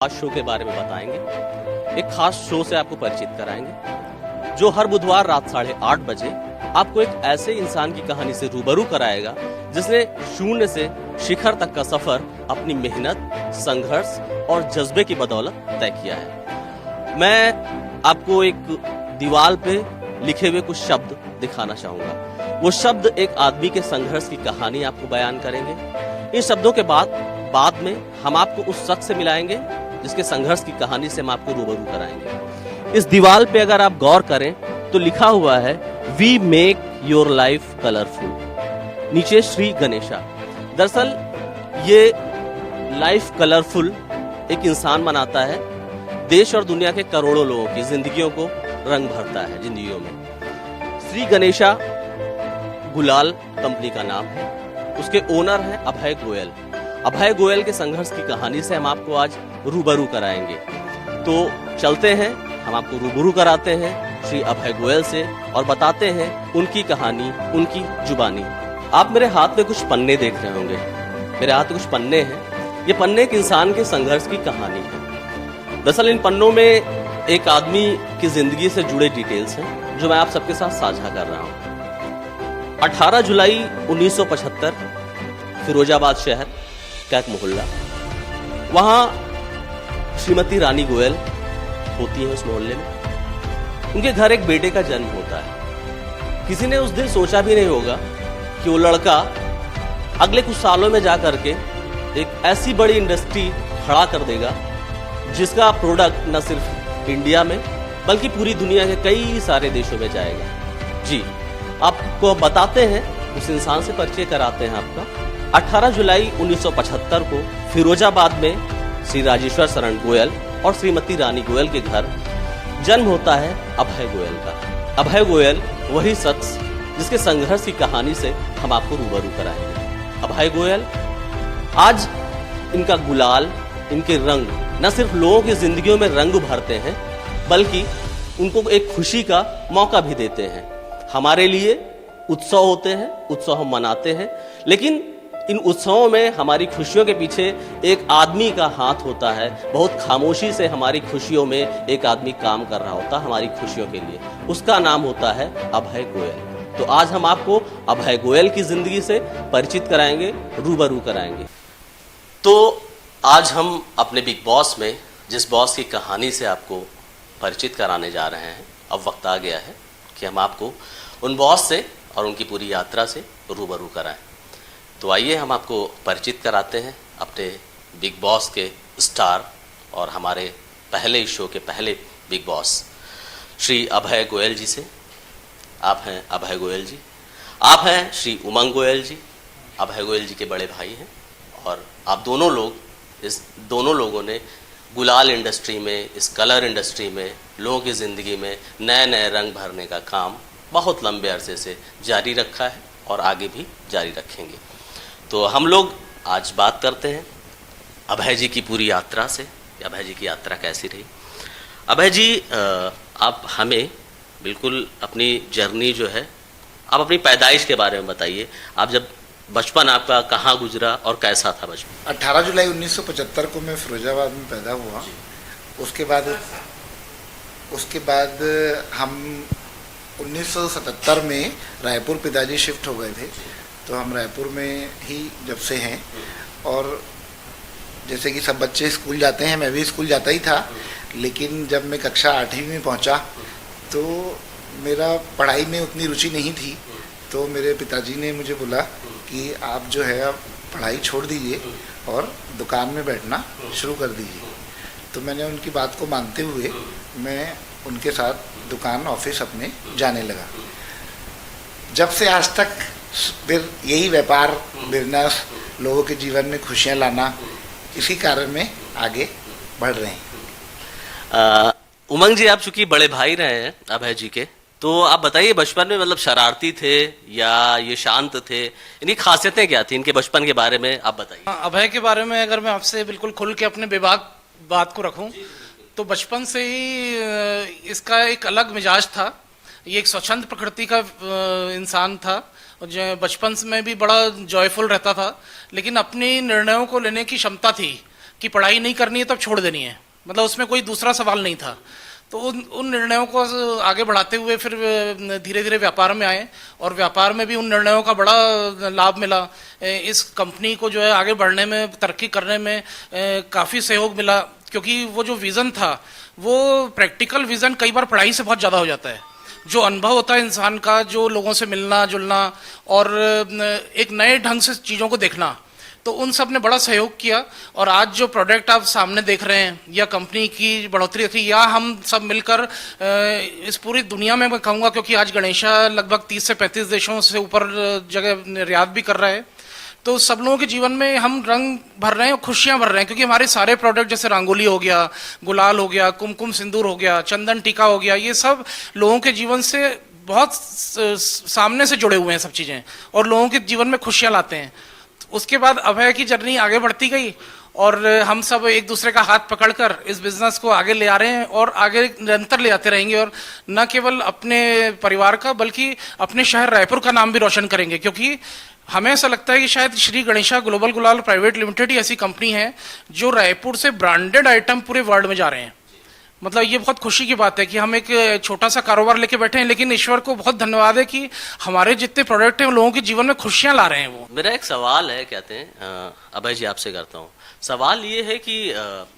खास शो के बारे में बताएंगे। एक खास शो से आपको परिचित कराएंगे जो हर बुधवार रात 8:30 बजे आपको एक ऐसे इंसान की कहानी से रूबरू कराएगा जिसने शून्य से शिखर तक का सफर अपनी मेहनत, संघर्ष और जज्बे की बदौलत तय किया है। मैं आपको एक दीवार पे लिखे हुए कुछ शब्द दिखाना चाहूंगा। वो शब्द एक आदमी के संघर्ष की कहानी आपको बयान करेंगे। इन शब्दों के बाद में हम आपको उस शख्स से मिलाएंगे जिसके संघर्ष की कहानी से हम आपको रूबरू कराएंगे। इस दीवार पे अगर आप गौर करें तो लिखा हुआ है, we make your life colourful. नीचे श्री गणेशा। दरअसल ये लाइफ कलरफुल एक इंसान बनाता है, देश और दुनिया के करोड़ों लोगों की जिंदगियों को रंग भरता है जिंदगियों में। श्री गणेशा गुलाल कंपनी का नाम है। उसके ओनर है अभय गोयल। अभय गोयल के संघर्ष की कहानी से हम आपको आज रूबरू कराएंगे। तो चलते हैं, हम आपको रूबरू कराते हैं श्री अभय गोयल से और बताते हैं उनकी कहानी, उनकी जुबानी। आप मेरे हाथ में कुछ पन्ने देख रहे होंगे। मेरे हाथ में कुछ पन्ने हैं। ये पन्ने एक इंसान के संघर्ष की कहानी है। दरअसल इन पन्नों में एक आदमी की जिंदगी से जुड़े डिटेल्स हैं जो मैं आप सबके साथ साझा कर रहा हूं। 18 जुलाई 1975 फिरोजाबाद शहर का एक मोहल्ला, वहां श्रीमती रानी गोयल होती है। उस मोहल्ले में उनके घर एक बेटे का जन्म होता है। किसी ने उस दिन सोचा भी नहीं होगा कि वो लड़का अगले कुछ सालों में जाकर के एक ऐसी बड़ी इंडस्ट्री खड़ा कर देगा जिसका प्रोडक्ट न सिर्फ इंडिया में बल्कि पूरी दुनिया के कई सारे देशों में जाएगा। जी, आपको बताते हैं, उस इंसान से परिचय कराते हैं आपका। 18 जुलाई 1975 को फिरोजाबाद में श्री राजेश्वर शरण गोयल और श्रीमती रानी गोयल के घर जन्म होता है अभय गोयल का। अभय गोयल वही शख्स जिसके संघर्ष की कहानी से हम आपको रूबरू कराएंगे। अभय गोयल आज इनका गुलाल, इनके रंग न सिर्फ लोगों की जिंदगियों में रंग भरते हैं बल्कि उनको एक खुशी का मौका भी देते हैं। हमारे लिए उत्सव होते हैं, उत्सव हम मनाते हैं, लेकिन इन उत्सवों में हमारी खुशियों के पीछे एक आदमी का हाथ होता है। बहुत खामोशी से हमारी खुशियों में एक आदमी काम कर रहा होता है हमारी खुशियों के लिए। उसका नाम होता है अभय गोयल। तो आज हम आपको अभय गोयल की जिंदगी से परिचित कराएंगे, रूबरू कराएंगे। तो आज हम अपने बिग बॉस में जिस बॉस की कहानी से आपको परिचित कराने जा रहे हैं, अब वक्त आ गया है कि हम आपको उन बॉस से और उनकी पूरी यात्रा से रूबरू कराएं। तो आइए हम आपको परिचित कराते हैं अपने बिग बॉस के स्टार और हमारे पहले शो के पहले बिग बॉस श्री अभय गोयल जी से। आप हैं अभय गोयल जी। आप हैं श्री उमंग गोयल जी। अभय गोयल जी के बड़े भाई हैं और आप दोनों लोगों ने गुलाल इंडस्ट्री में, इस कलर इंडस्ट्री में लोगों की ज़िंदगी में नए नए रंग भरने का काम बहुत लंबे अरसे से जारी रखा है और आगे भी जारी रखेंगे। तो हम लोग आज बात करते हैं अभय जी की पूरी यात्रा से। अभय जी की यात्रा कैसी रही। अभय जी, आप हमें बिल्कुल अपनी जर्नी जो है, आप अपनी पैदाइश के बारे में बताइए। आप जब बचपन आपका कहाँ गुजरा और कैसा था बचपन? 18 जुलाई 1975 को मैं फिरोजाबाद में पैदा हुआ। उसके बाद हम 1977 में रायपुर पिताजी शिफ्ट हो गए थे, तो हम रायपुर में ही जब से हैं। और जैसे कि सब बच्चे स्कूल जाते हैं, मैं भी स्कूल जाता ही था, लेकिन जब मैं कक्षा 8वीं में पहुंचा तो मेरा पढ़ाई में उतनी रुचि नहीं थी। तो मेरे पिताजी ने मुझे बोला कि आप जो है अब पढ़ाई छोड़ दीजिए और दुकान में बैठना शुरू कर दीजिए। तो मैंने उनकी बात को मानते हुए मैं उनके साथ दुकान, ऑफिस अपने जाने लगा। जब से आज तक फिर यही व्यापार, बिजनेस, लोगों के जीवन में खुशियां लाना, इसी कारण में आगे बढ़ रहे हैं। उमंग जी, आप चूंकि बड़े भाई रहे हैं अभय जी के, तो आप बताइए बचपन में मतलब शरारती थे या ये शांत थे? इनकी खासियतें क्या थी? इनके बचपन के बारे में आप बताइए। अभय के बारे में अगर मैं आपसे बिल्कुल खुल के अपने विभाग बात को रखूं तो बचपन से ही इसका एक अलग मिजाज था। ये एक स्वच्छंद प्रकृति का इंसान था और जो बचपन में भी बड़ा जॉयफुल रहता था, लेकिन अपनी निर्णयों को लेने की क्षमता थी कि पढ़ाई नहीं करनी है तब छोड़ देनी है, मतलब उसमें कोई दूसरा सवाल नहीं था। तो उन निर्णयों को आगे बढ़ाते हुए फिर धीरे धीरे व्यापार में आए, और व्यापार में भी उन निर्णयों का बड़ा लाभ मिला। इस कंपनी को जो है आगे बढ़ने में, तरक्की करने में काफ़ी सहयोग मिला, क्योंकि वो जो विज़न था वो प्रैक्टिकल विज़न कई बार पढ़ाई से बहुत ज़्यादा हो जाता है। जो अनुभव होता है इंसान का, जो लोगों से मिलना जुलना और एक नए ढंग से चीज़ों को देखना, तो उन सब ने बड़ा सहयोग किया। और आज जो प्रोडक्ट आप सामने देख रहे हैं, या कंपनी की बढ़ोतरी थी, या हम सब मिलकर इस पूरी दुनिया में मैं कहूँगा, क्योंकि आज गणेशा लगभग 30 से 35 देशों से ऊपर जगह निर्यात भी कर रहा है, तो सब लोगों के जीवन में हम रंग भर रहे हैं और खुशियां भर रहे हैं। क्योंकि हमारे सारे प्रोडक्ट, जैसे रंगोली हो गया, गुलाल हो गया, कुमकुम सिंदूर हो गया, चंदन टीका हो गया, ये सब लोगों के जीवन से बहुत सामने से जुड़े हुए हैं सब चीज़ें, और लोगों के जीवन में खुशियां लाते हैं। उसके बाद अभय की जर्नी आगे बढ़ती गई, और हम सब एक दूसरे का हाथ पकड़कर इस बिजनेस को आगे ले आ रहे हैं, और आगे निरंतर ले आते रहेंगे। और न केवल अपने परिवार का, बल्कि अपने शहर रायपुर का नाम भी रोशन करेंगे। क्योंकि हमें ऐसा लगता है कि शायद श्री गणेशा ग्लोबल गुलाल प्राइवेट लिमिटेड ही ऐसी कंपनी है जो रायपुर से ब्रांडेड आइटम पूरे वर्ल्ड में जा रहे हैं। मतलब ये बहुत खुशी की बात है कि हम एक छोटा सा कारोबार लेके बैठे हैं, लेकिन ईश्वर को बहुत धन्यवाद है कि हमारे जितने प्रोडक्ट हैं लोगों के जीवन में खुशियां ला रहे हैं। वो मेरा एक सवाल है, कहते हैं अभय जी आपसे करता हूँ। सवाल ये है कि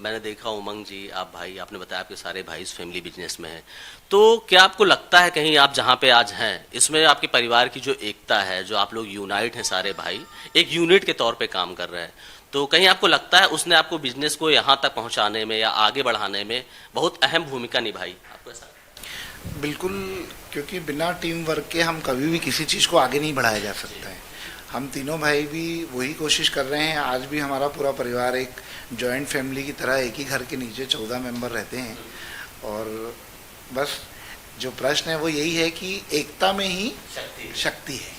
मैंने देखा उमंग जी, आप भाई, आपने बताया आपके सारे भाई इस फैमिली बिजनेस में हैं, तो क्या आपको लगता है कहीं आप जहाँ पे आज हैं इसमें आपके परिवार की जो एकता है, जो आप लोग यूनाइट हैं सारे भाई, एक यूनिट के तौर पे काम कर रहे हैं, तो कहीं आपको लगता है उसने आपको बिजनेस को यहाँ तक पहुँचाने में या आगे बढ़ाने में बहुत अहम भूमिका निभाई? आपको ऐसा? बिल्कुल, क्योंकि बिना टीम वर्क के हम कभी भी किसी चीज़ को आगे नहीं बढ़ाया जा सकता है। हम तीनों भाई भी वही कोशिश कर रहे हैं। आज भी हमारा पूरा परिवार एक जॉइंट फैमिली की तरह एक ही घर के नीचे 14 मेंबर रहते हैं, और बस जो प्रश्न है वो यही है कि एकता में ही शक्ति है।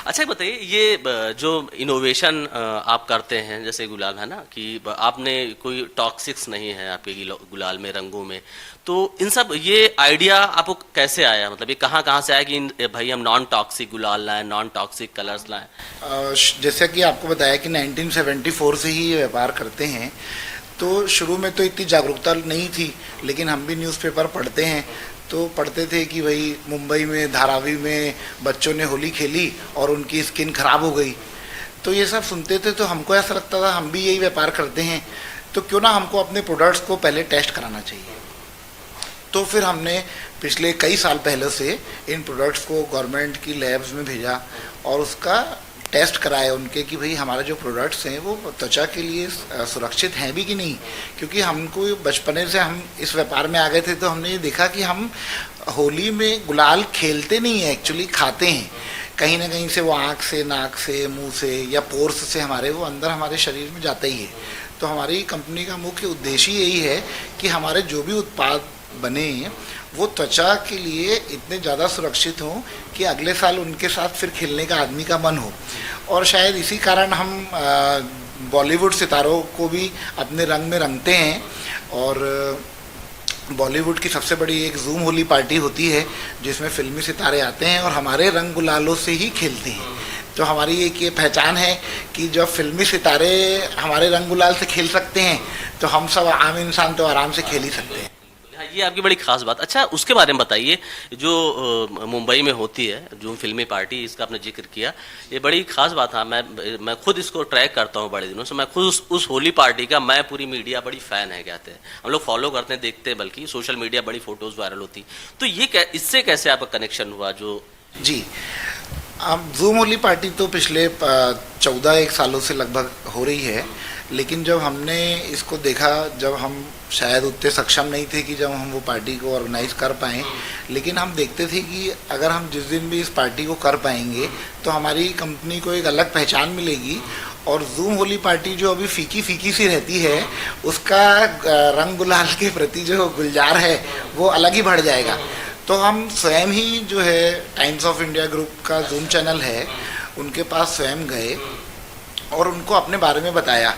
अच्छा बताइए, ये जो इनोवेशन आप करते हैं, जैसे गुलाल है ना, कि आपने कोई टॉक्सिक्स नहीं है आपके गुलाल में, रंगों में, तो इन सब ये आइडिया आपको कैसे आया? मतलब ये कहाँ से आया कि भाई हम नॉन टॉक्सिक गुलाल लाएं, नॉन टॉक्सिक कलर्स लाएं? जैसा कि आपको बताया कि 1974 से ही ये व्यापार करते हैं, तो शुरू में तो इतनी जागरूकता नहीं थी, लेकिन हम भी न्यूज़पेपर पढ़ते हैं, तो पढ़ते थे कि भाई मुंबई में धारावी में बच्चों ने होली खेली और उनकी स्किन खराब हो गई। तो ये सब सुनते थे, तो हमको ऐसा लगता था हम भी यही व्यापार करते हैं, तो क्यों ना हमको अपने प्रोडक्ट्स को पहले टेस्ट कराना चाहिए। तो फिर हमने पिछले कई साल पहले से इन प्रोडक्ट्स को गवर्नमेंट की लैब्स में भेजा और उसका टेस्ट कराए उनके कि भाई हमारे जो प्रोडक्ट्स हैं वो त्वचा के लिए सुरक्षित हैं भी कि नहीं। क्योंकि हमको बचपने से हम इस व्यापार में आ गए थे, तो हमने ये देखा कि हम होली में गुलाल खेलते नहीं हैं, एक्चुअली खाते हैं। कहीं ना कहीं से वो आँख से, नाक से, मुंह से या पोर्स से हमारे वो अंदर हमारे शरीर में जाता ही है। तो हमारी कंपनी का मुख्य उद्देश्य यही है कि हमारे जो भी उत्पाद बने वो त्वचा के लिए इतने ज़्यादा सुरक्षित हों कि अगले साल उनके साथ फिर खेलने का आदमी का मन हो। और शायद इसी कारण हम बॉलीवुड सितारों को भी अपने रंग में रंगते हैं, और बॉलीवुड की सबसे बड़ी एक जूम होली पार्टी होती है जिसमें फिल्मी सितारे आते हैं और हमारे रंग गुलालों से ही खेलते हैं। तो हमारी एक ये पहचान है कि जब फिल्मी सितारे हमारे रंग गुलाल से खेल सकते हैं, तो हम सब आम इंसान तो आराम से खेल ही सकते हैं। ये आपकी बड़ी खास बात। अच्छा, उसके बारे में बताइए, जो मुंबई में होती है जो फिल्मी पार्टी, इसका आपने जिक्र किया, ये बड़ी खास बात है। मैं खुद इसको ट्रैक करता हूँ बड़े दिनों से। मैं खुद उस होली पार्टी का, मैं पूरी मीडिया बड़ी फ़ैन है, कहते हैं हम लोग फॉलो करते हैं, देखते हैं, बल्कि सोशल मीडिया बड़ी फ़ोटोज़ वायरल होती। तो ये इससे कैसे आपका कनेक्शन हुआ? जो जी, अब जूम होली पार्टी तो पिछले 14 सालों से लगभग हो रही है, लेकिन जब हमने इसको देखा, जब हम शायद उतने सक्षम नहीं थे कि जब हम वो पार्टी को ऑर्गेनाइज कर पाएँ, लेकिन हम देखते थे कि अगर हम जिस दिन भी इस पार्टी को कर पाएंगे तो हमारी कंपनी को एक अलग पहचान मिलेगी, और जूम होली पार्टी जो अभी फीकी फीकी सी रहती है उसका रंग गुलाल के प्रति जो गुलजार है वो अलग ही बढ़ जाएगा। तो हम स्वयं ही जो है टाइम्स ऑफ इंडिया ग्रुप का जूम चैनल है उनके पास स्वयं गए और उनको अपने बारे में बताया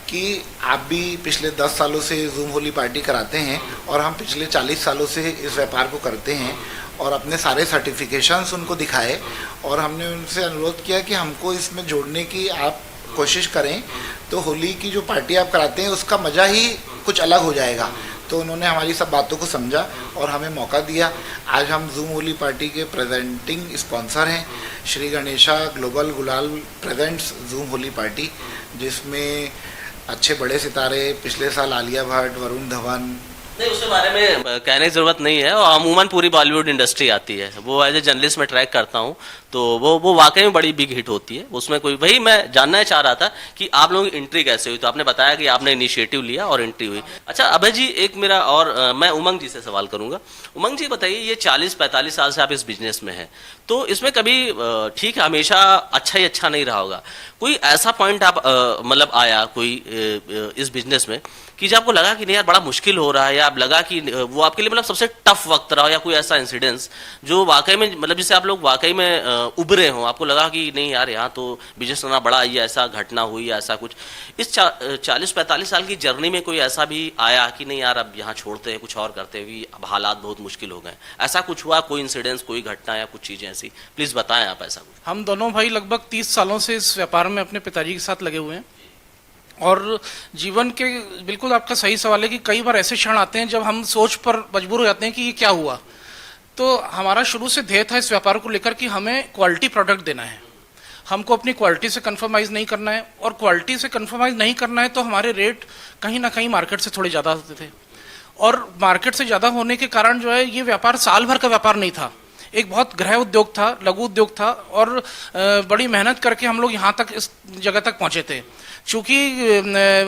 कि आप भी पिछले 10 सालों से जूम होली पार्टी कराते हैं और हम पिछले 40 सालों से इस व्यापार को करते हैं, और अपने सारे सर्टिफिकेशंस उनको दिखाए और हमने उनसे अनुरोध किया कि हमको इसमें जोड़ने की आप कोशिश करें तो होली की जो पार्टी आप कराते हैं उसका मज़ा ही कुछ अलग हो जाएगा। तो उन्होंने हमारी सब बातों को समझा और हमें मौका दिया। आज हम जूम होली पार्टी के प्रेजेंटिंग स्पॉन्सर हैं। श्री गणेशा ग्लोबल गुलाल प्रेजेंट्स जूम होली पार्टी, जिसमें अच्छे बड़े सितारे, पिछले साल आलिया भट्ट, वरुण धवन। नहीं, उसके बारे में कहने की ज़रूरत नहीं है। और अमूमन पूरी बॉलीवुड इंडस्ट्री आती है, वो एज ए जर्नलिस्ट में ट्रैक करता हूँ, तो वो वाकई में बड़ी बिग हिट होती है। उसमें कोई वही मैं जानना चाह रहा था कि आप लोगों की एंट्री कैसे हुई। तो आपने बताया कि आपने इनिशिएटिव लिया और एंट्री हुई। अच्छा अभय जी, एक मेरा और मैं उमंग जी से सवाल करूंगा। उमंग जी बताइए, ये 40-45 साल से आप इस बिजनेस में हैं, तो इसमें कभी ठीक है हमेशा अच्छा ही अच्छा नहीं रहा होगा, कोई ऐसा पॉइंट आप मतलब आया कोई इस बिजनेस में कि जब आपको लगा कि नहीं यार बड़ा मुश्किल हो रहा है, या आप लगा कि वो आपके लिए मतलब सबसे टफ वक्त रहा हो, या कोई ऐसा इंसिडेंस जो वाकई में मतलब जिससे आप लोग वाकई में उभरे हो, आपको लगा कि नहीं यार यहाँ तो बिजनेस करना बड़ा ये ऐसा घटना हुई या ऐसा कुछ इस 40-45 साल की जर्नी में कोई ऐसा भी आया कि नहीं यार अब यहाँ छोड़ते हैं कुछ और करते हैं, अब हालात बहुत मुश्किल हो गए, ऐसा कुछ हुआ, कोई इंसिडेंस, कोई घटना या कुछ चीजें ऐसी, प्लीज बताएं आप ऐसा कुछ। हम दोनों भाई लगभग 30 सालों से इस व्यापार में अपने पिताजी के साथ लगे हुए हैं। और जीवन के बिल्कुल आपका सही सवाल है कि कई बार ऐसे क्षण आते हैं जब हम सोच पर मजबूर हो जाते हैं कि ये क्या हुआ। तो हमारा शुरू से ध्येय था इस व्यापार को लेकर कि हमें क्वालिटी प्रोडक्ट देना है, हमको अपनी क्वालिटी से कंप्रोमाइज़ नहीं करना है। और क्वालिटी से कंप्रोमाइज़ नहीं करना है तो हमारे रेट कहीं ना कहीं मार्केट से थोड़े ज़्यादा होते थे। और मार्केट से ज़्यादा होने के कारण जो है ये व्यापार साल भर का व्यापार नहीं था, एक बहुत गृह उद्योग था, लघु उद्योग था। और बड़ी मेहनत करके हम लोग यहाँ तक इस जगह तक पहुँचे थे। चूँकि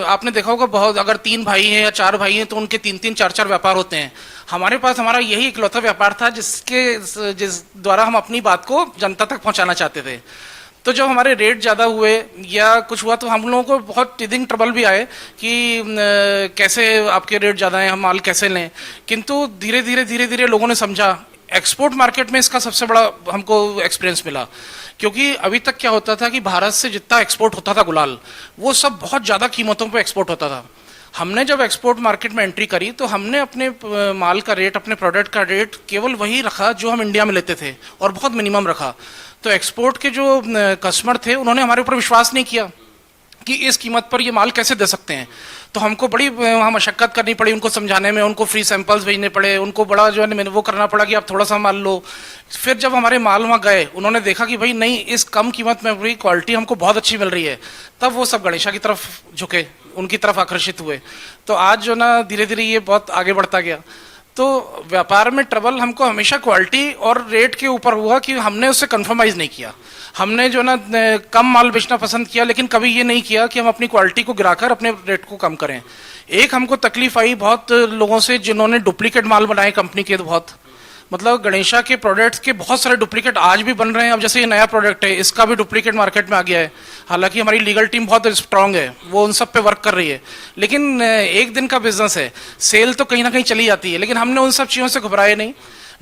आपने देखा होगा बहुत, अगर 3 भाई हैं या 4 भाई हैं तो उनके 3-3, 4-4 व्यापार होते हैं। हमारे पास हमारा यही इकलौता व्यापार था जिस द्वारा हम अपनी बात को जनता तक पहुँचाना चाहते थे। तो जब हमारे रेट ज़्यादा हुए या कुछ हुआ तो हम लोगों को बहुत टीदिंग ट्रबल भी आए कि कैसे आपके रेट ज़्यादा हैं, हम माल कैसे लें। किंतु धीरे धीरे लोगों ने समझा। एक्सपोर्ट मार्केट में इसका सबसे बड़ा हमको एक्सपीरियंस मिला, क्योंकि अभी तक क्या होता था कि भारत से जितना एक्सपोर्ट होता था गुलाल, वो सब बहुत ज़्यादा कीमतों पे एक्सपोर्ट होता था। हमने जब एक्सपोर्ट मार्केट में एंट्री करी तो हमने अपने माल का रेट, अपने प्रोडक्ट का रेट केवल वही रखा जो हम इंडिया में लेते थे, और बहुत मिनिमम रखा। तो एक्सपोर्ट के जो कस्टमर थे उन्होंने हमारे ऊपर विश्वास नहीं किया कि इस कीमत पर ये माल कैसे दे सकते हैं। तो हमको बड़ी वहाँ मशक्कत करनी पड़ी उनको समझाने में, उनको फ्री सैंपल्स भेजने पड़े, उनको बड़ा जो है वो करना पड़ा कि आप थोड़ा सा माल लो। फिर जब हमारे माल वहाँ गए, उन्होंने देखा कि भाई नहीं, इस कम कीमत में पूरी क्वालिटी हमको बहुत अच्छी मिल रही है, तब वो सब गणेशा की तरफ झुके, उनकी तरफ आकर्षित हुए। तो आज जो ना धीरे धीरे ये बहुत आगे बढ़ता गया। तो व्यापार में ट्रबल हमको हमेशा क्वालिटी और रेट के ऊपर हुआ कि हमने उससे कंप्रोमाइज़ नहीं किया। हमने जो ना कम माल बेचना पसंद किया, लेकिन कभी ये नहीं किया कि हम अपनी क्वालिटी को गिराकर अपने रेट को कम करें। एक हमको तकलीफ आई बहुत लोगों से जिन्होंने डुप्लीकेट माल बनाए कंपनी के, बहुत मतलब गणेशा के प्रोडक्ट्स के बहुत सारे डुप्लीकेट आज भी बन रहे हैं। अब जैसे ये नया प्रोडक्ट है, इसका भी डुप्लीकेट मार्केट में आ गया है। हालांकि हमारी लीगल टीम बहुत स्ट्रांग है, वो उन सब पे वर्क कर रही है, लेकिन एक दिन का बिजनेस है, सेल तो कहीं ना कहीं चली जाती है। लेकिन हमने उन सब चीज़ों से घबराए नहीं।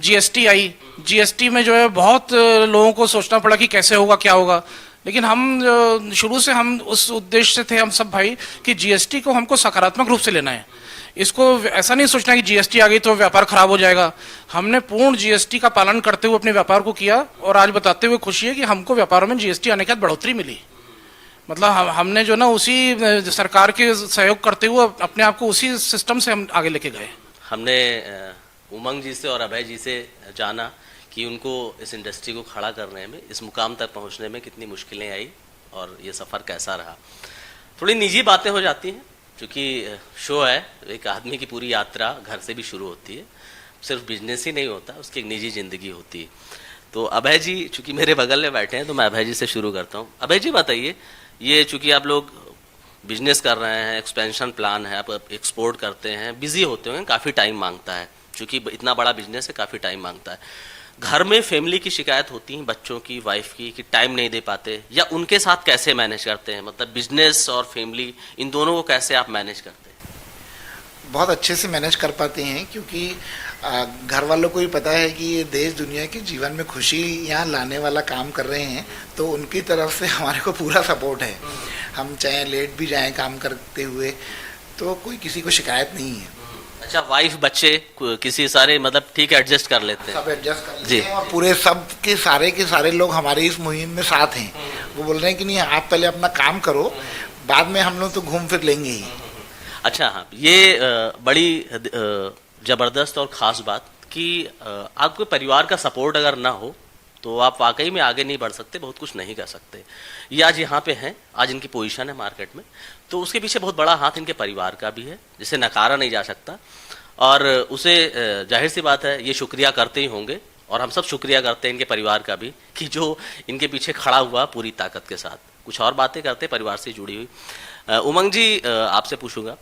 जीएसटी आई, जीएसटी में जो है बहुत लोगों को सोचना पड़ा कि कैसे होगा, क्या होगा। लेकिन हम शुरू से हम उस उद्देश्य से थे, हम सब भाई, कि जीएसटी को हमको सकारात्मक रूप से लेना है। इसको ऐसा नहीं सोचना कि जीएसटी आ गई तो व्यापार खराब हो जाएगा। हमने पूर्ण जीएसटी का पालन करते हुए अपने व्यापार को किया, और आज बताते हुए खुशी है कि हमको व्यापारों में जीएसटी आने के बाद बढ़ोतरी मिली। मतलब हमने जो ना उसी सरकार के सहयोग करते हुए अपने आप को उसी सिस्टम से हम आगे लेके गए। हमने उमंग जी से और अभय जी से जाना कि उनको इस इंडस्ट्री को खड़ा करने में, इस मुकाम तक पहुंचने में कितनी मुश्किलें आई और ये सफ़र कैसा रहा। थोड़ी निजी बातें हो जाती हैं, क्योंकि शो है, एक आदमी की पूरी यात्रा घर से भी शुरू होती है, सिर्फ बिजनेस ही नहीं होता, उसकी एक निजी ज़िंदगी होती है। तो अभय जी चूँकि मेरे बगल में बैठे हैं तो मैं अभय जी से शुरू करता हूँ। अभय जी बताइए, ये चूँकि आप लोग बिजनेस कर रहे हैं, एक्सपेंशन प्लान है, आप एक्सपोर्ट करते हैं, बिजी होते होंगे, काफ़ी टाइम मांगता है, चूँकि इतना बड़ा बिजनेस है, काफ़ी टाइम मांगता है। घर में फैमिली की शिकायत होती है, बच्चों की, वाइफ की, कि टाइम नहीं दे पाते, या उनके साथ कैसे मैनेज करते हैं, मतलब बिजनेस और फैमिली इन दोनों को कैसे आप मैनेज करते हैं? बहुत अच्छे से मैनेज कर पाते हैं, क्योंकि घर वालों को भी पता है कि ये देश दुनिया के जीवन में खुशी यहाँ लाने वाला काम कर रहे हैं, तो उनकी तरफ से हमारे को पूरा सपोर्ट है। हम चाहे लेट भी जाएं काम करते हुए तो कोई किसी को शिकायत नहीं है। अच्छा, वाइफ बच्चे किसी सारे मतलब ठीक है एडजस्ट कर लेते हैं, सब एडजस्ट कर लेते हैं, और पूरे सब के सारे लोग हमारे इस मुहिम में साथ हैं, वो बोल रहे हैं कि नहीं आप पहले अपना काम करो, बाद में हम लोग तो घूम फिर लेंगे ही। अच्छा हाँ, ये बड़ी ज़बरदस्त और ख़ास बात कि आपके परिवार का सपोर्ट अगर ना हो तो आप वाकई में आगे नहीं बढ़ सकते, बहुत कुछ नहीं कर सकते। ये आज यहाँ पे हैं, आज इनकी पोजीशन है मार्केट में, तो उसके पीछे बहुत बड़ा हाथ इनके परिवार का भी है, जिसे नकारा नहीं जा सकता। और उसे जाहिर सी बात है ये शुक्रिया करते ही होंगे, और हम सब शुक्रिया करते हैं इनके परिवार का भी कि जो इनके पीछे खड़ा हुआ पूरी ताकत के साथ। कुछ और बातें करते परिवार से जुड़ी हुई। उमंग जी, आपसे पूछूंगा,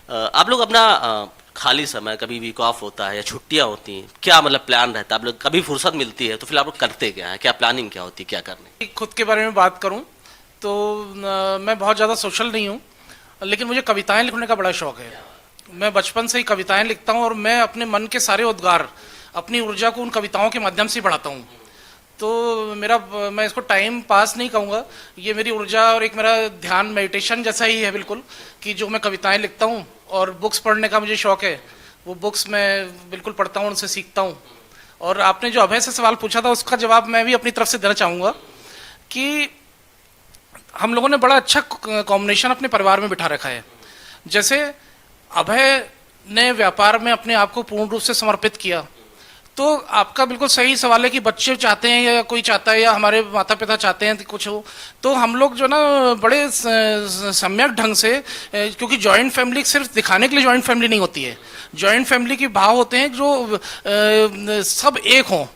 आप लोग अपना खाली समय, कभी वीक ऑफ होता है या छुट्टियां होती हैं, क्या मतलब प्लान रहता है? आप लोग कभी फुर्सत मिलती है तो फिर आप लोग करते क्या हैं, क्या प्लानिंग क्या होती है, क्या करने? खुद के बारे में बात करूं तो मैं बहुत ज़्यादा सोशल नहीं हूं, लेकिन मुझे कविताएं लिखने का बड़ा शौक है। मैं बचपन से ही कविताएं लिखता हूं और मैं अपने मन के सारे उद्गार, अपनी ऊर्जा को उन कविताओं के माध्यम से बढ़ाता हूं। तो मैं इसको टाइम पास नहीं कहूँगा, ये मेरी ऊर्जा और एक मेरा ध्यान, मेडिटेशन जैसा ही है बिल्कुल, कि जो मैं कविताएं लिखता हूँ और बुक्स पढ़ने का मुझे शौक है, वो बुक्स मैं बिल्कुल पढ़ता हूँ, उनसे सीखता हूँ। और आपने जो अभय से सवाल पूछा था उसका जवाब मैं भी अपनी तरफ से देना चाहूँगा कि हम लोगों ने बड़ा अच्छा कॉम्बिनेशन अपने परिवार में बिठा रखा है। जैसे अभय ने व्यापार में अपने आप को पूर्ण रूप से समर्पित किया, तो आपका बिल्कुल सही सवाल है कि बच्चे चाहते हैं या कोई चाहता है या हमारे माता पिता चाहते हैं कि कुछ हो, तो हम लोग जो ना बड़े सम्यक ढंग से, क्योंकि जॉइंट फैमिली सिर्फ दिखाने के लिए जॉइंट फैमिली नहीं होती है, जॉइंट फैमिली के भाव होते हैं जो सब एक हों।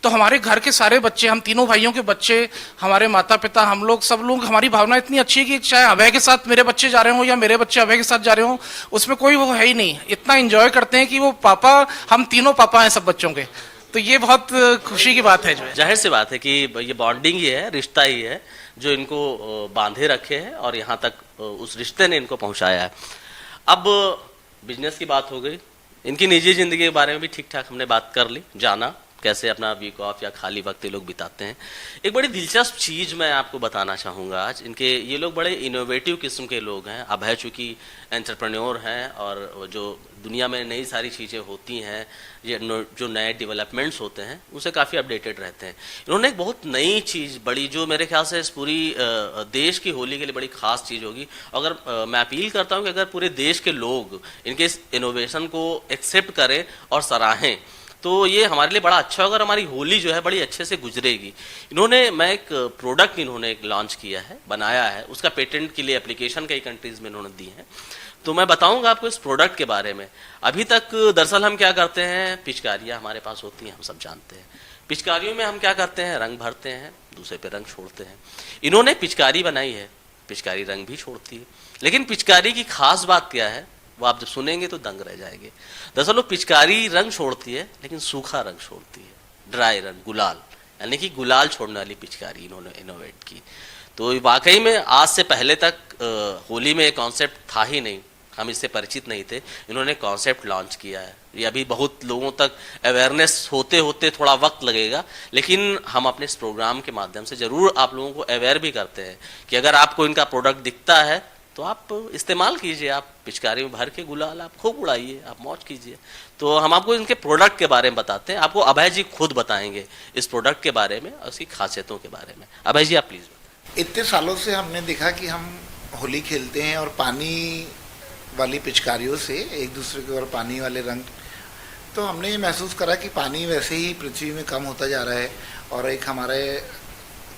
तो हमारे घर के सारे बच्चे, हम तीनों भाइयों के बच्चे, हमारे माता पिता, हम लोग सब लोग, हमारी भावना इतनी अच्छी है कि चाहे अभय के साथ मेरे बच्चे जा रहे हो या मेरे बच्चे अभय के साथ जा रहे हो, उसमें कोई वो है ही नहीं। इतना एंजॉय करते हैं कि वो पापा, हम तीनों पापा हैं सब बच्चों के। तो ये बहुत खुशी की बात है। जो जाहिर सी बात है कि ये बॉन्डिंग ही है, रिश्ता ही है जो इनको बांधे रखे है और यहाँ तक उस रिश्ते ने इनको पहुँचाया है। अब बिजनेस की बात हो गई, इनकी निजी जिंदगी के बारे में भी ठीक ठाक हमने बात कर ली, जाना कैसे अपना वीक ऑफ या खाली वक्त ये लोग बिताते हैं। एक बड़ी दिलचस्प चीज़ मैं आपको बताना चाहूँगा आज, ये लोग बड़े इनोवेटिव किस्म के लोग हैं। अभय चूँकि एंटरप्रेन्योर हैं और जो दुनिया में नई सारी चीज़ें होती हैं, ये जो नए डेवलपमेंट्स होते हैं उनसे काफ़ी अपडेटेड रहते हैं। इन्होंने एक बहुत नई चीज़, बड़ी, जो मेरे ख्याल से इस पूरी देश की होली के लिए बड़ी ख़ास चीज़ होगी। अगर मैं अपील करता हूँ कि अगर पूरे देश के लोग इनके इस इनोवेशन को एक्सेप्ट करें और सराहें तो ये हमारे लिए बड़ा अच्छा होगा और हमारी होली जो है बड़ी अच्छे से गुजरेगी। एक प्रोडक्ट इन्होंने लॉन्च किया है, बनाया है, उसका पेटेंट के लिए एप्लीकेशन कई कंट्रीज में इन्होंने दी है। तो मैं बताऊंगा आपको इस प्रोडक्ट के बारे में। अभी तक दरअसल हम क्या करते हैं, पिचकारियाँ हमारे पास होती हैं, हम सब जानते हैं। पिचकारियों में हम क्या करते हैं, रंग भरते हैं, दूसरे पे रंग छोड़ते हैं। इन्होंने पिचकारी बनाई है, पिचकारी रंग भी छोड़ती है। लेकिन पिचकारी की खास बात क्या है वो आप जब सुनेंगे तो दंग रह जाएंगे। दरअसल वो पिचकारी रंग छोड़ती है लेकिन सूखा रंग छोड़ती है, ड्राई रंग, गुलाल, यानी कि गुलाल छोड़ने वाली पिचकारी इन्होंने इनोवेट की। तो वाकई में आज से पहले तक होली में ये कॉन्सेप्ट था ही नहीं, हम इससे परिचित नहीं थे। इन्होंने कॉन्सेप्ट लॉन्च किया है। ये अभी बहुत लोगों तक अवेयरनेस होते होते थोड़ा वक्त लगेगा, लेकिन हम अपने इस प्रोग्राम के माध्यम से ज़रूर आप लोगों को अवेयर भी करते हैं कि अगर आपको इनका प्रोडक्ट दिखता है तो आप इस्तेमाल कीजिए, आप पिचकारी में भर के गुलाल आप खूब उड़ाइए, आप मौज कीजिए। तो हम आपको इनके प्रोडक्ट के बारे में बताते हैं, आपको अभय जी खुद बताएंगे इस प्रोडक्ट के बारे में और उसकी खासियतों के बारे में। अभय जी आप प्लीज़ बताएं। इतने सालों से हमने देखा कि हम होली खेलते हैं और पानी वाली पिचकारियों से एक दूसरे के और पानी वाले रंग, तो हमने ये महसूस करा कि पानी वैसे ही पृथ्वी में कम होता जा रहा है और एक हमारे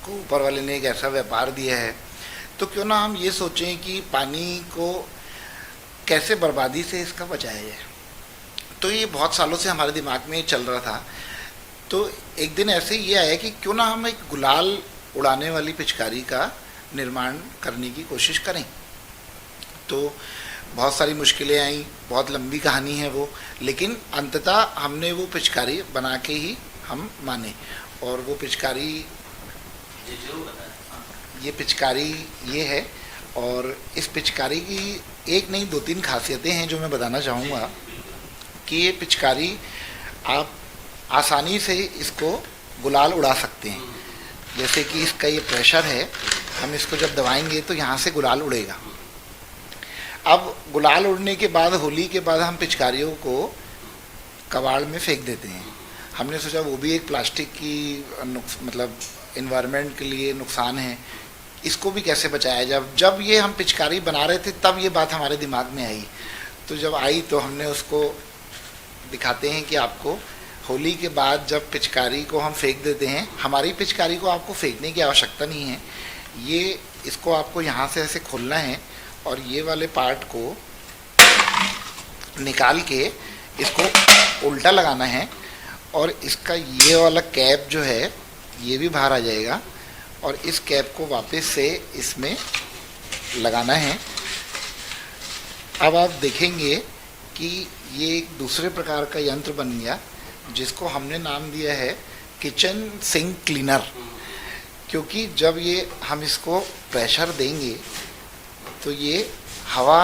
को ऊपर वाले ने एक ऐसा व्यापार दिया है, तो क्यों ना हम ये सोचें कि पानी को कैसे बर्बादी से इसका बचाया जाए। तो ये बहुत सालों से हमारे दिमाग में चल रहा था। तो एक दिन ऐसे ये आया कि क्यों ना हम एक गुलाल उड़ाने वाली पिचकारी का निर्माण करने की कोशिश करें। तो बहुत सारी मुश्किलें आई, बहुत लंबी कहानी है वो, लेकिन अंततः हमने वो पिचकारी बना के ही हम माने। और वो पिचकारी, ये पिचकारी ये है, और इस पिचकारी की एक नहीं 2-3 खासियतें हैं जो मैं बताना चाहूँगा कि ये पिचकारी आप आसानी से इसको गुलाल उड़ा सकते हैं। जैसे कि इसका ये प्रेशर है, हम इसको जब दबाएंगे तो यहाँ से गुलाल उड़ेगा। अब गुलाल उड़ने के बाद, होली के बाद हम पिचकारियों को कबाड़ में फेंक देते हैं। हमने सोचा वो भी एक प्लास्टिक की मतलब इन्वायरमेंट के लिए नुकसान है, इसको भी कैसे बचाया जाए। जब ये हम पिचकारी बना रहे थे तब ये बात हमारे दिमाग में आई, तो जब आई तो हमने उसको दिखाते हैं कि आपको होली के बाद जब पिचकारी को हम फेंक देते हैं, हमारी पिचकारी को आपको फेंकने की आवश्यकता नहीं है, ये इसको आपको यहाँ से ऐसे खोलना है और ये वाले पार्ट को निकाल के इसको उल्टा लगाना है और इसका ये वाला कैप जो है ये भी बाहर आ जाएगा और इस कैप को वापस से इसमें लगाना है। अब आप देखेंगे कि ये एक दूसरे प्रकार का यंत्र बन गया जिसको हमने नाम दिया है किचन सिंक क्लीनर, क्योंकि जब ये हम इसको प्रेशर देंगे तो ये हवा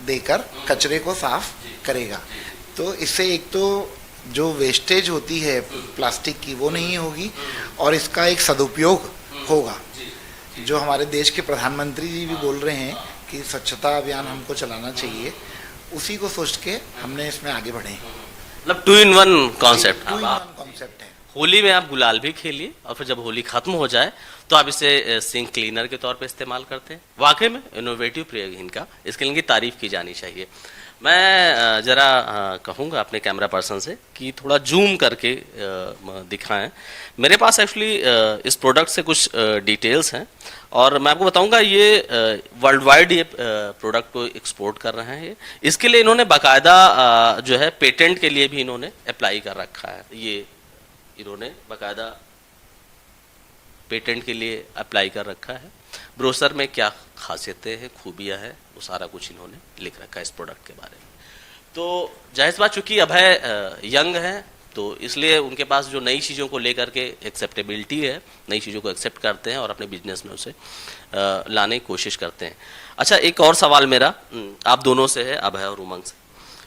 देकर कचरे को साफ करेगा। तो इससे एक तो जो वेस्टेज होती है प्लास्टिक की वो नहीं होगी और इसका एक सदुपयोग होगा। जो हमारे देश के प्रधानमंत्री जी भी बोल रहे हैं कि स्वच्छता अभियान हमको चलाना चाहिए, उसी को सोच के हमने इसमें आगे बढ़े। मतलब 2 in 1 कॉन्सेप्ट कॉन्सेप्ट है। होली में आप गुलाल भी खेलिए और फिर जब होली खत्म हो जाए तो आप इसे सिंक क्लीनर के तौर पे इस्तेमाल करते हैं। वाकई में इनोवेटिव प्रयोग इनका, इसके लिए इनकी तारीफ की जानी चाहिए। मैं जरा कहूँगा अपने कैमरा पर्सन से कि थोड़ा जूम करके दिखाएं। मेरे पास एक्चुअली इस प्रोडक्ट से कुछ डिटेल्स हैं और मैं आपको बताऊंगा ये वर्ल्ड वाइड ये प्रोडक्ट को एक्सपोर्ट कर रहे हैं। इसके लिए इन्होंने बाकायदा जो है पेटेंट के लिए भी इन्होंने अप्लाई कर रखा है। ये इन्होंने बाकायदा पेटेंट के लिए अप्लाई कर रखा है। ब्रोशर में क्या खासियतें हैं, खूबियां हैं, वो सारा कुछ इन्होंने लिख रखा है इस प्रोडक्ट के बारे में। तो जाहिर बात चूंकि अभय यंग है तो इसलिए उनके पास जो नई चीज़ों को लेकर के एक्सेप्टेबिलिटी है, नई चीज़ों को एक्सेप्ट करते हैं और अपने बिजनेस में उसे लाने की कोशिश करते हैं। अच्छा, एक और सवाल मेरा आप दोनों से है, अभय और उमंग से,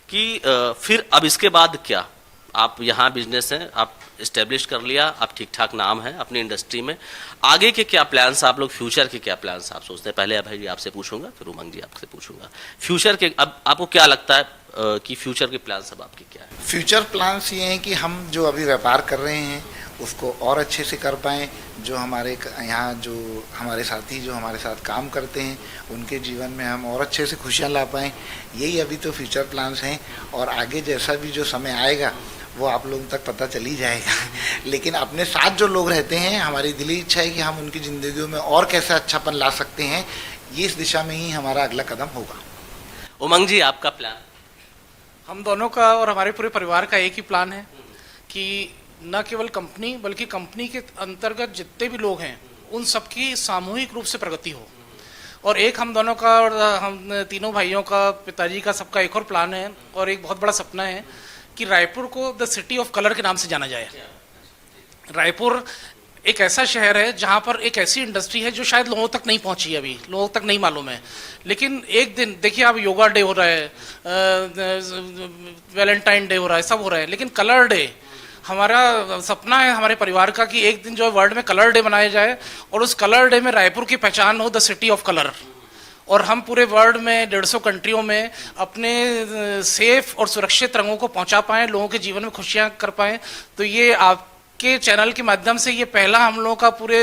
कि फिर अब इसके बाद क्या? आप यहाँ बिजनेस हैं, आप इस्टेब्लिश कर लिया, आप ठीक ठाक नाम है अपनी इंडस्ट्री में, आगे के क्या प्लान्स आप लोग, फ्यूचर के क्या प्लान्स आप सोचते हैं? पहले अभय जी आपसे पूछूंगा, फिर उमंग जी आपसे पूछूंगा। फ्यूचर के अब आपको क्या लगता है कि फ्यूचर के प्लान्स अब आपके क्या है? फ्यूचर प्लान्स ये हैं कि हम जो अभी व्यापार कर रहे हैं उसको और अच्छे से कर पाएँ। जो हमारे यहाँ जो हमारे साथी जो हमारे साथ काम करते हैं उनके जीवन में हम और अच्छे से खुशियाँ ला पाएँ, यही अभी तो फ्यूचर प्लान्स हैं। और आगे जैसा भी जो समय आएगा वो आप लोगों तक पता चल ही जाएगा। लेकिन अपने साथ जो लोग रहते हैं, हमारी दिली इच्छा है कि हम उनकी ज़िंदगियों में और कैसे अच्छापन ला सकते हैं, ये इस दिशा में ही हमारा अगला कदम होगा। उमंग जी, आपका प्लान? हम दोनों का और हमारे पूरे परिवार का एक ही प्लान है कि न केवल कंपनी बल्कि कंपनी के अंतर्गत जितने भी लोग हैं उन सबकी सामूहिक रूप से प्रगति हो। और एक हम दोनों का और हम तीनों भाइयों का, पिताजी का, सबका एक और प्लान है और एक बहुत बड़ा सपना है कि रायपुर को द सिटी ऑफ कलर के नाम से जाना जाए। रायपुर एक ऐसा शहर है जहाँ पर एक ऐसी इंडस्ट्री है जो शायद लोगों तक नहीं पहुँची, अभी लोगों तक नहीं मालूम है। लेकिन एक दिन देखिए, अब योगा डे हो रहा है, वैलेंटाइन डे हो रहा है, सब हो रहा है, लेकिन कलर डे, हमारा सपना है हमारे परिवार का कि एक दिन जो है वर्ल्ड में कलर डे मनाया जाए और उस कलर डे में रायपुर की पहचान हो द सिटी ऑफ कलर, और हम पूरे वर्ल्ड में 150 कंट्रियों में अपने सेफ और सुरक्षित रंगों को पहुंचा पाएं, लोगों के जीवन में खुशियां कर पाएं। तो ये आपके चैनल के माध्यम से ये पहला हम लोगों का पूरे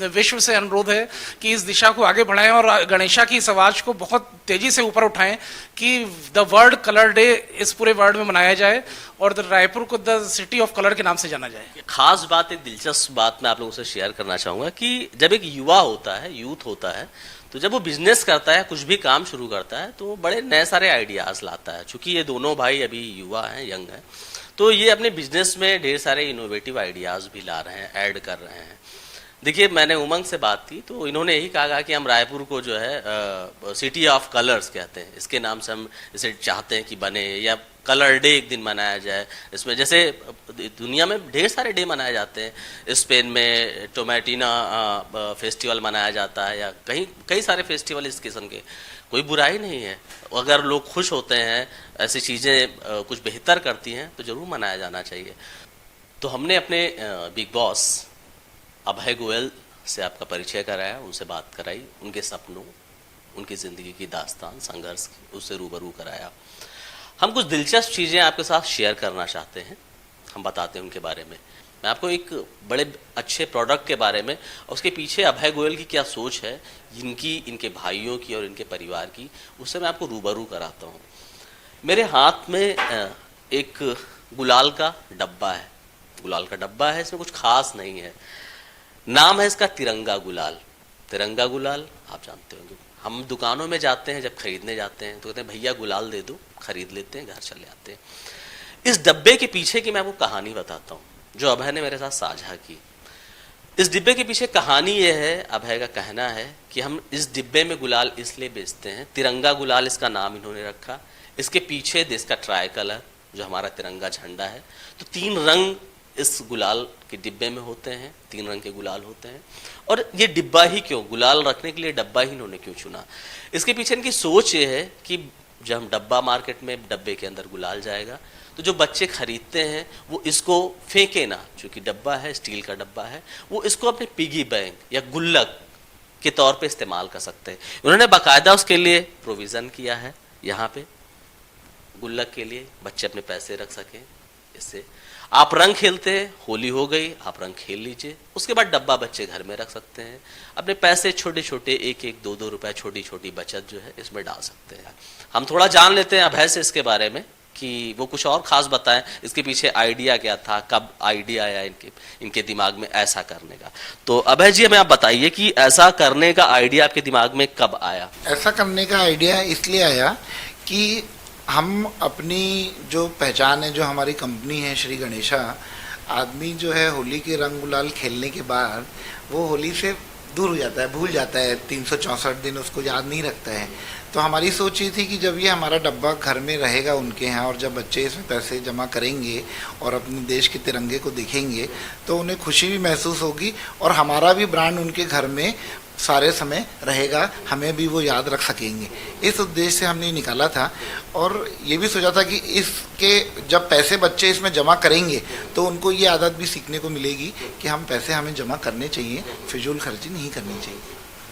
विश्व से अनुरोध है कि इस दिशा को आगे बढ़ाएं और गणेशा की इस आवाज को बहुत तेजी से ऊपर उठाएं कि द वर्ल्ड कलर डे इस पूरे वर्ल्ड में मनाया जाए और रायपुर को द सिटी ऑफ कलर के नाम से जाना जाए। खास बात, एक दिलचस्प बात मैं आप लोगों से शेयर करना चाहूंगा कि जब एक युवा होता है, यूथ होता है, तो जब वो बिजनेस करता है, कुछ भी काम शुरू करता है, तो बड़े नए सारे आइडियाज लाता है। चूंकि ये दोनों भाई अभी युवा हैं, यंग हैं, तो ये अपने बिजनेस में ढेर सारे इनोवेटिव आइडियाज भी ला रहे हैं, ऐड कर रहे हैं। देखिए, मैंने उमंग से बात की तो इन्होंने यही कहा कि हम रायपुर को जो है सिटी ऑफ कलर्स कहते हैं, इसके नाम से हम इसे चाहते हैं कि बने, या कलर डे एक दिन मनाया जाए। इसमें जैसे दुनिया में ढेर सारे डे मनाए जाते हैं, स्पेन में टोमेटिना फेस्टिवल मनाया जाता है, या कई सारे फेस्टिवल इस किस्म के, कोई बुराई नहीं है। अगर लोग खुश होते हैं, ऐसी चीज़ें कुछ बेहतर करती हैं तो ज़रूर मनाया जाना चाहिए। तो हमने अपने बिग बॉस अभय गोयल से आपका परिचय कराया, उनसे बात कराई, उनके सपनों, उनकी ज़िंदगी की दास्तान, संघर्ष की, उससे रूबरू कराया। हम कुछ दिलचस्प चीज़ें आपके साथ शेयर करना चाहते हैं, हम बताते हैं उनके बारे में। मैं आपको एक बड़े अच्छे प्रोडक्ट के बारे में, उसके पीछे अभय गोयल की क्या सोच है, इनकी, इनके भाइयों की और इनके परिवार की, उससे मैं आपको रूबरू कराता हूँ। मेरे हाथ में एक गुलाल का डब्बा है। गुलाल का डब्बा है, इसमें कुछ खास नहीं है। नाम है इसका तिरंगा गुलाल। तिरंगा गुलाल आप जानते होंगे, हम दुकानों में जाते हैं, जब खरीदने जाते हैं तो कहते हैं भैया गुलाल दे दो, खरीद लेते हैं, घर चले आते हैं। इस डब्बे के पीछे की मैं आपको कहानी बताता हूँ, जो अभय ने मेरे साथ साझा की। इस डिब्बे के पीछे कहानी यह है, अभय का कहना है कि हम इस डिब्बे में गुलाल इसलिए बेचते हैं, तिरंगा गुलाल इसका नाम इन्होंने रखा। इसके पीछे देश का ट्राई कलर, जो हमारा तिरंगा झंडा है, तो 3 रंग इस गुलाल के डिब्बे में होते हैं, 3 रंग के गुलाल होते हैं। और ये डिब्बा ही क्यों, गुलाल रखने के लिए डब्बा ही इन्होंने क्यों चुना, इसके पीछे इनकी सोच ये है कि जब हम डब्बा मार्केट में, डब्बे के अंदर गुलाल जाएगा, तो जो बच्चे खरीदते हैं वो इसको फेंके ना, चूंकि डब्बा है, स्टील का डब्बा है, वो इसको अपने पिगी बैंक या गुल्लक के तौर पे इस्तेमाल कर सकते हैं। उन्होंने बाकायदा उसके लिए प्रोविज़न किया है, यहाँ पे गुल्लक के लिए बच्चे अपने पैसे रख सकें। इससे आप रंग खेलते हैं, होली हो गई, आप रंग खेल लीजिए, उसके बाद डब्बा बच्चे घर में रख सकते हैं, अपने पैसे छोटे छोटे 1-1, 2-2 रुपए, छोटी छोटी बचत जो है इसमें डाल सकते हैं। हम थोड़ा जान लेते हैं अभय से इसके बारे में कि वो कुछ और खास बताएं, इसके पीछे आइडिया क्या था, कब आइडिया आया इनके दिमाग में ऐसा करने का। तो अभय जी हमें आप बताइए कि ऐसा करने का आइडिया आपके दिमाग में कब आया? ऐसा करने का आइडिया इसलिए आया कि हम अपनी जो पहचान है, जो हमारी कंपनी है श्री गणेशा, आदमी जो है होली के रंग गुलाल खेलने के बाद वो होली से दूर हो जाता है, भूल जाता है, 364 दिन उसको याद नहीं रखता है। तो हमारी सोच ये थी कि जब ये हमारा डब्बा घर में रहेगा उनके यहाँ, और जब बच्चे इसमें पैसे जमा करेंगे और अपने देश के तिरंगे को देखेंगे, तो उन्हें खुशी भी महसूस होगी और हमारा भी ब्रांड उनके घर में सारे समय रहेगा, हमें भी वो याद रख सकेंगे। इस उद्देश्य से हमने निकाला था। और ये भी सोचा था कि इसके जब पैसे बच्चे इसमें जमा करेंगे तो उनको ये आदत भी सीखने को मिलेगी कि हम पैसे हमें जमा करने चाहिए, फिजूल खर्ची नहीं करनी चाहिए।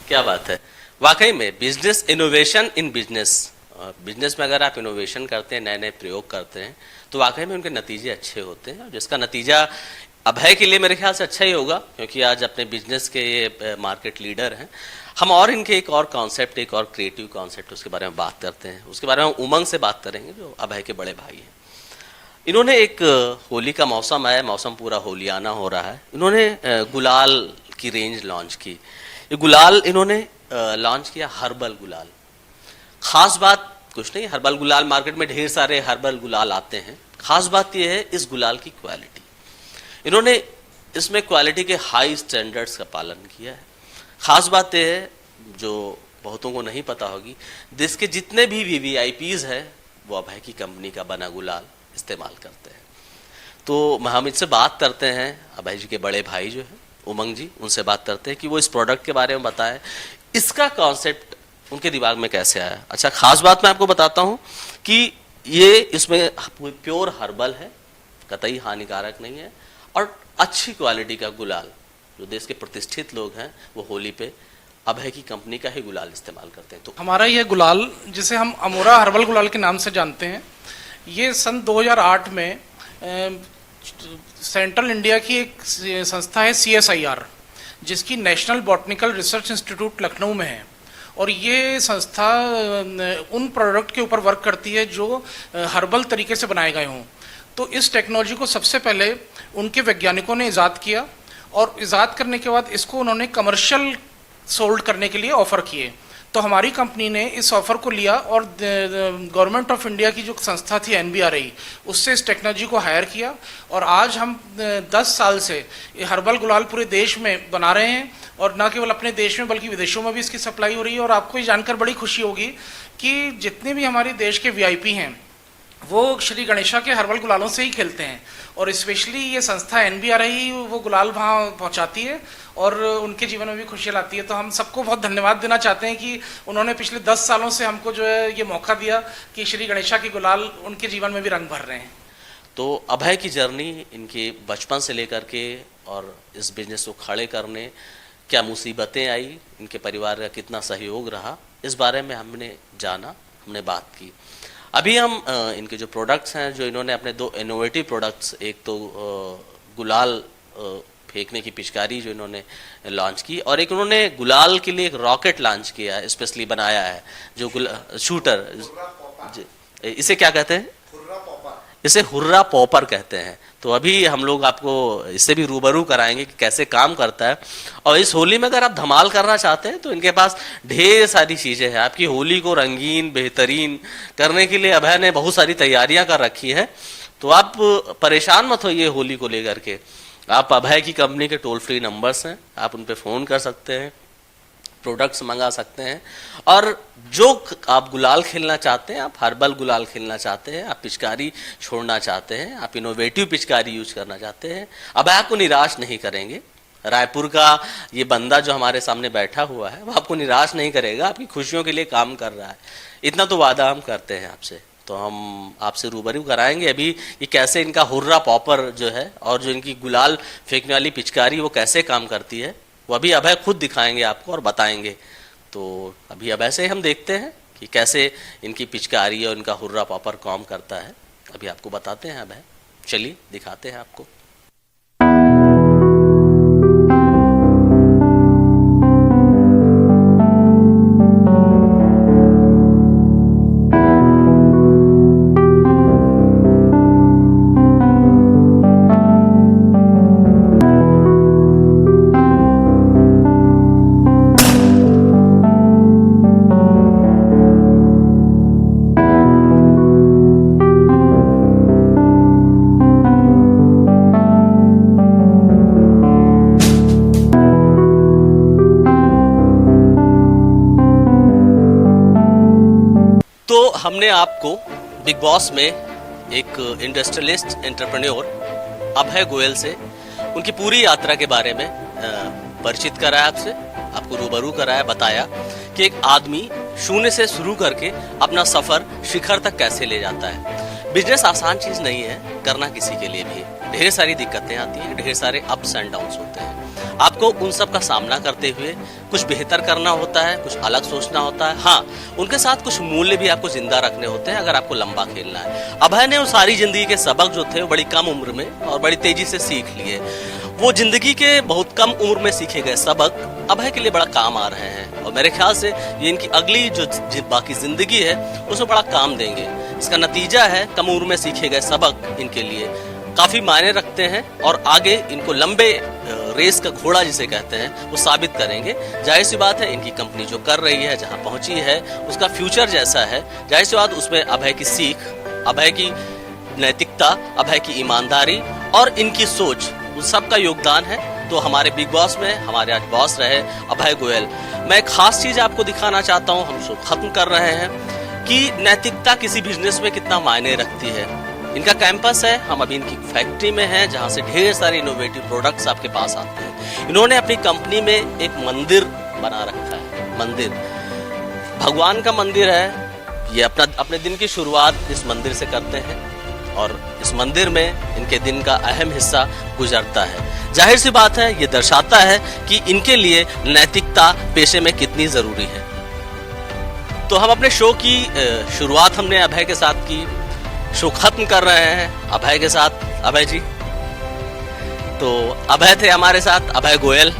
क्या बात है, वाकई में business, innovation in business. Business में अगर आप इनोवेशन करते हैं, नए नए प्रयोग करते हैं, तो वाकई में उनके नतीजे अच्छे होते हैं, जिसका नतीजा अभय के लिए मेरे ख्याल से अच्छा ही होगा, क्योंकि आज अपने बिजनेस के ये मार्केट लीडर हैं। हम और इनके एक और कॉन्सेप्ट, एक और क्रिएटिव कॉन्सेप्ट, उसके बारे में बात करते हैं। उसके बारे में उमंग से बात करेंगे, जो अभय के बड़े भाई हैं। इन्होंने एक होली का मौसम है, मौसम पूरा होलियाना हो रहा है, इन्होंने गुलाल की रेंज लॉन्च की। ये गुलाल इन्होंने लॉन्च किया हर्बल गुलाल। खास बात कुछ नहीं, हर्बल गुलाल मार्केट में ढेर सारे हर्बल गुलाल आते हैं। खास बात यह है इस गुलाल की क्वालिटी। इन्होंने इसमें क्वालिटी के हाई स्टैंडर्ड्स का पालन किया है। खास बात यह है, जो बहुतों को नहीं पता होगी, देश के जितने भी VVIPs हैं वो अभय की कंपनी का बना गुलाल इस्तेमाल करते हैं। तो हम इससे बात करते हैं, अभय जी के बड़े भाई जो हैं उमंग जी, उनसे बात करते हैं कि वो इस प्रोडक्ट के बारे में बताएं, इसका कॉन्सेप्ट उनके दिमाग में कैसे आया। अच्छा, खास बात मैं आपको बताता हूं कि ये इसमें प्योर हर्बल है, कतई हानिकारक नहीं है, और अच्छी क्वालिटी का गुलाल। जो देश के प्रतिष्ठित लोग हैं वो होली पे अभय की कंपनी का ही गुलाल इस्तेमाल करते हैं। तो हमारा यह गुलाल, जिसे हम अमोरा हर्बल गुलाल के नाम से जानते हैं, ये सन 2008 में सेंट्रल इंडिया की एक संस्था है CSIR, जिसकी national botanical research institute Lucknow में है। और ये संस्था उन प्रोडक्ट के ऊपर वर्क करती है जो हर्बल तरीके से बनाए गए हों। तो इस टेक्नोलॉजी को सबसे पहले उनके वैज्ञानिकों ने इजाद किया, और इजाद करने के बाद इसको उन्होंने कमर्शियल सोल्ड करने के लिए ऑफ़र किए। तो हमारी कंपनी ने इस ऑफ़र को लिया और गवर्नमेंट ऑफ इंडिया की जो संस्था थी NBRI, उससे इस टेक्नोलॉजी को हायर किया। और आज हम 10 साल से ये हर्बल गुलाल पूरे देश में बना रहे हैं, और न केवल अपने देश में बल्कि विदेशों में भी इसकी सप्लाई हो रही है। और आपको ये जानकर बड़ी खुशी होगी कि जितने भी हमारे देश के VIP हैं वो श्री गणेशा के हर्बल गुलालों से ही खेलते हैं, और स्पेशली ये संस्था NBRI वो गुलाल वहाँ पहुँचाती है और उनके जीवन में भी खुशी लाती है। तो हम सबको बहुत धन्यवाद देना चाहते हैं कि उन्होंने पिछले 10 सालों से हमको जो है ये मौका दिया कि श्री गणेशा के गुलाल उनके जीवन में भी रंग भर रहे हैं। तो अभय की जर्नी, इनके बचपन से लेकर के और इस बिजनेस को खड़े करने क्या मुसीबतें आई, इनके परिवार का कितना सहयोग रहा, इस बारे में हमने जाना, हमने बात की। अभी हम इनके जो प्रोडक्ट्स हैं, जो इन्होंने अपने 2 इनोवेटिव प्रोडक्ट्स, एक तो गुलाल फेंकने की पिचकारी जो इन्होंने लॉन्च की, और एक उन्होंने गुलाल के लिए एक रॉकेट लॉन्च किया है, स्पेशली बनाया है, जो शूटर, इसे क्या कहते हैं? इसे हुर्रा पॉपर कहते हैं। तो अभी हम लोग आपको इससे भी रूबरू कराएंगे कि कैसे काम करता है। और इस होली में अगर आप धमाल करना चाहते हैं तो इनके पास ढेर सारी चीज़ें हैं। आपकी होली को रंगीन बेहतरीन करने के लिए अभय ने बहुत सारी तैयारियां कर रखी हैं। तो आप परेशान मत होइए होली को लेकर के। आप अभय की कंपनी के टोल फ्री नंबर्स हैं, आप उन पर फ़ोन कर सकते हैं, प्रोडक्ट्स मंगा सकते हैं। और जो आप गुलाल खेलना चाहते हैं, आप हर्बल गुलाल खेलना चाहते हैं, आप पिचकारी छोड़ना चाहते हैं, आप इनोवेटिव पिचकारी यूज करना चाहते हैं, अब आपको निराश नहीं करेंगे। रायपुर का ये बंदा जो हमारे सामने बैठा हुआ है वो आपको निराश नहीं करेगा, आपकी खुशियों के लिए काम कर रहा है। इतना तो वादा हम करते हैं आपसे। तो हम आपसे रूबरू कराएंगे अभी ये कैसे इनका हुर्रा पॉपर जो है और जो इनकी गुलाल फेंकने वाली पिचकारी वो कैसे काम करती है, वो अभी अभय खुद दिखाएंगे आपको और बताएंगे। तो अभी अभय से हम देखते हैं कि कैसे इनकी पिचकारी और इनका हुर्रा पॉपर काम करता है। अभी आपको बताते हैं अभय, चलिए दिखाते हैं आपको। तो हमने आपको बिग बॉस में एक इंडस्ट्रियलिस्ट एंटरप्रेन्योर अभय गोयल से उनकी पूरी यात्रा के बारे में परिचित कराया, आपको रूबरू कराया, बताया कि एक आदमी शून्य से शुरू करके अपना सफर शिखर तक कैसे ले जाता है। बिजनेस आसान चीज नहीं है करना, किसी के लिए भी ढेर सारी दिक्कतें आती हैं, ढेर सारे अप्स एंड डाउन्स होते हैं। आपको उन सब का सामना करते हुए कुछ बेहतर करना होता है, कुछ अलग सोचना होता है। हाँ, उनके साथ कुछ मूल्य भी आपको जिंदा रखने होते हैं अगर आपको लंबा खेलना है। अभय ने वो सारी जिंदगी के सबक जो थे वो बड़ी कम उम्र में और बड़ी तेजी से सीख लिए। वो जिंदगी के बहुत कम उम्र में सीखे गए सबक अभय के लिए बड़ा काम आ रहे हैं और मेरे ख्याल से ये इनकी अगली जो बाकी जिंदगी है उसमें बड़ा काम देंगे। इसका नतीजा है कम उम्र में सीखे गए सबक इनके लिए काफी मायने रखते हैं और आगे इनको लंबे रेस का घोड़ा जिसे कहते हैं वो साबित करेंगे। जाहिर सी बात है इनकी कंपनी जो कर रही है, जहां पहुंची है, उसका फ्यूचर जैसा है, जाहिर सी बात उसमें अभय की सीख, अभय की नैतिकता, अभय की ईमानदारी और इनकी सोच, उस सब का योगदान है। तो हमारे बिग बॉस में हमारे आज बॉस रहे अभय गोयल। मैं एक खास चीज आपको दिखाना चाहता हूँ, हम शो खत्म कर रहे हैं कि नैतिकता किसी बिजनेस में कितना मायने रखती है। इनका कैंपस है, हम अभी इनकी फैक्ट्री में हैं जहां से ढेर सारे इनोवेटिव प्रोडक्ट्स आपके पास आते हैं। इन्होंने अपनी कंपनी में एक मंदिर बना रखा है, मंदिर भगवान का मंदिर है। ये अपने दिन की शुरुआत इस मंदिर से करते हैं और इस मंदिर में इनके दिन का अहम हिस्सा गुजरता है। जाहिर सी बात है ये दर्शाता है कि इनके लिए नैतिकता पेशे में कितनी जरूरी है। तो हम अपने शो की शुरुआत हमने अभय के साथ की, शो खत्म कर रहे हैं अभय के साथ। अभय जी, तो अभय थे हमारे साथ, अभय गोयल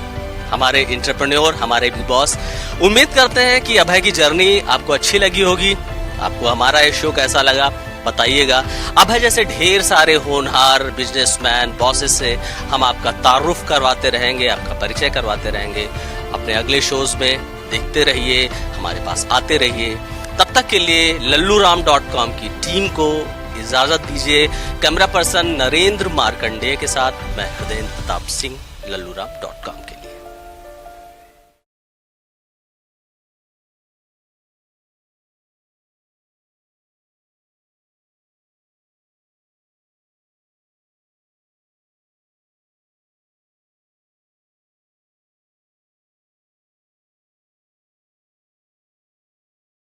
हमारे एंटरप्रेन्योर, हमारे बिग बॉस। उम्मीद करते हैं कि अभय की जर्नी आपको अच्छी लगी होगी। आपको हमारा ये शो कैसा लगा बताइएगा। अभय जैसे ढेर सारे होनहार बिजनेसमैन बॉसेस से हम आपका तारुफ करवाते रहेंगे, आपका परिचय करवाते रहेंगे। अपने अगले शोज में देखते रहिए, हमारे पास आते रहिए। तब तक के लिए लल्लूराम.com की टीम को इजाजत दीजिए। कैमरा पर्सन नरेंद्र मार्कंडेय के साथ मैं हृदय प्रताप सिंह, लल्लूराम.com।